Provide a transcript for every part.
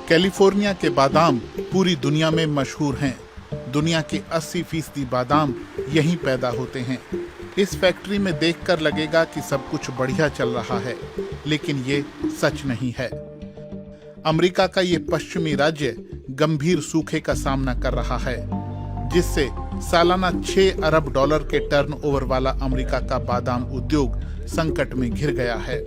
California के बादाम पूरी दुनिया में मशहूर हैं। दुनिया के 80% बादाम यहीं पैदा होते हैं। इस फैक्ट्री में देखकर लगेगा कि सब कुछ बढ़िया चल रहा है, लेकिन ये सच नहीं है। अमेरिका का ये पश्चिमी राज्य गंभीर सूखे का सामना कर रहा है, जिससे सालाना $6 अरब के टर्नओवर वाला अमेरिका का बादाम उद्योग संकट में घिर गया है।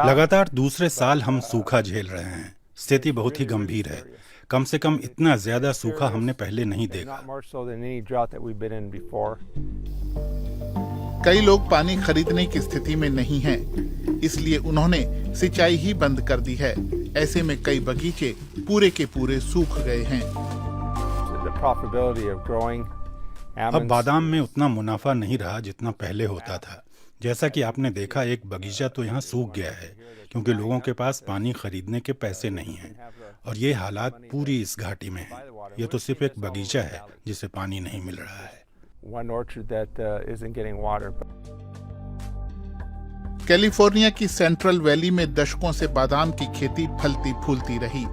लगातार दूसरे साल हम सूखा झेल रहे हैं। स्थिति बहुत ही गंभीर है। कम से कम इतना ज्यादा सूखा हमने पहले नहीं देखा। कई लोग पानी खरीदने की स्थिति में नहीं हैं, इसलिए उन्होंने सिंचाई ही बंद कर दी है। ऐसे में कई बगीचे पूरे के पूरे सूख गए हैं। अब बादाम में उतना मुनाफा नहीं रहा जितना पहले होता था। जैसा कि आपने देखा, एक बगीचा तो यहाँ सूख गया है क्योंकि लोगों के पास पानी खरीदने के पैसे नहीं हैं, और ये हालात पूरी इस घाटी में है। ये तो सिर्फ एक बगीचा है जिसे पानी नहीं मिल रहा है। कैलिफोर्निया की सेंट्रल वैली में दशकों से बादाम की खेती फलती फूलती रही।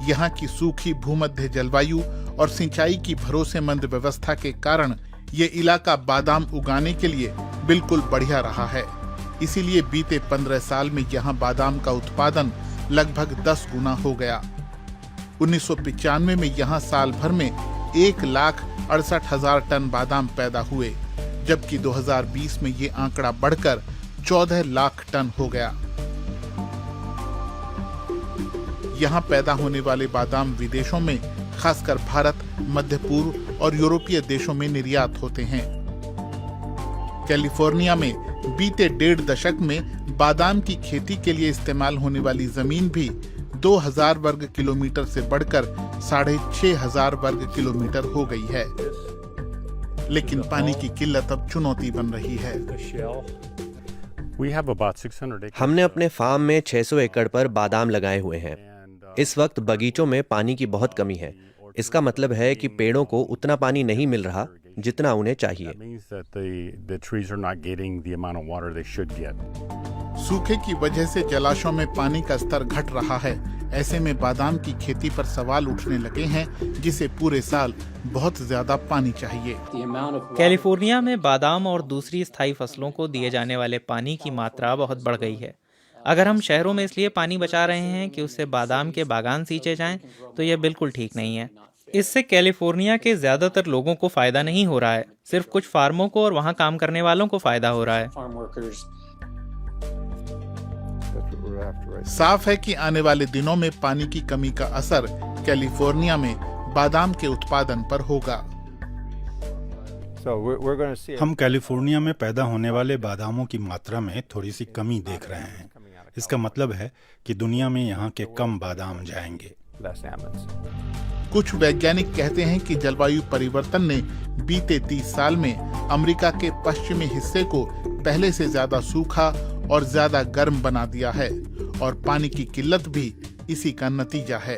यहाँ की सूखी भूमध्य जलवायु और सिंचाई की भरोसेमंद व्यवस्था के कारण ये इलाका बादाम उगाने के लिए बिल्कुल बढ़िया रहा है। इसीलिए बीते 15 साल में यहाँ बादाम का उत्पादन लगभग 10 गुना हो गया। 1995 में यहाँ साल भर में 1,68,000 टन बादाम पैदा हुए, जबकि 2020 में ये आंकड़ा बढ़कर 14 लाख टन हो गया। यहाँ पैदा होने वाले बादाम विदेशों में, खासकर भारत, मध्य पूर्व और यूरोपीय देशों में निर्यात होते हैं। कैलिफोर्निया में बीते 1.5 दशक में बादाम की खेती के लिए इस्तेमाल होने वाली जमीन भी 2000 वर्ग किलोमीटर से बढ़कर 6,500 वर्ग किलोमीटर हो गई है। लेकिन पानी की किल्लत अब चुनौती बन रही है। हमने अपने फार्म में 600 एकड़ पर बादाम लगाए हुए हैं। इस वक्त बगीचों में पानी की बहुत कमी है। इसका मतलब है कि पेड़ों को उतना पानी नहीं मिल रहा जितना उन्हें चाहिए। सूखे की वजह से जलाशयों में पानी का स्तर घट रहा है। ऐसे में बादाम की खेती पर सवाल उठने लगे हैं, जिसे पूरे साल बहुत ज्यादा पानी चाहिए। कैलिफोर्निया में बादाम और दूसरी स्थायी फसलों को दिए जाने वाले पानी की मात्रा बहुत बढ़ गई है। अगर हम शहरों में इसलिए पानी बचा रहे हैं कि उससे बादाम के बागान सींचे जाएं, तो यह बिल्कुल ठीक नहीं है। इससे कैलिफोर्निया के ज्यादातर लोगों को फायदा नहीं हो रहा है, सिर्फ कुछ फार्मों को और वहां काम करने वालों को फायदा हो रहा है। साफ है कि आने वाले दिनों में पानी की कमी का असर कैलिफोर्निया में बादाम के उत्पादन पर होगा। हम कैलिफोर्निया में पैदा होने वाले बादामों की मात्रा में थोड़ी सी कमी देख रहे हैं। इसका मतलब है कि दुनिया में यहाँ के कम बादाम जाएंगे। कुछ वैज्ञानिक कहते हैं कि जलवायु परिवर्तन ने बीते 30 साल में अमेरिका के पश्चिमी हिस्से को पहले से ज्यादा सूखा और ज्यादा गर्म बना दिया है, और पानी की किल्लत भी इसी का नतीजा है।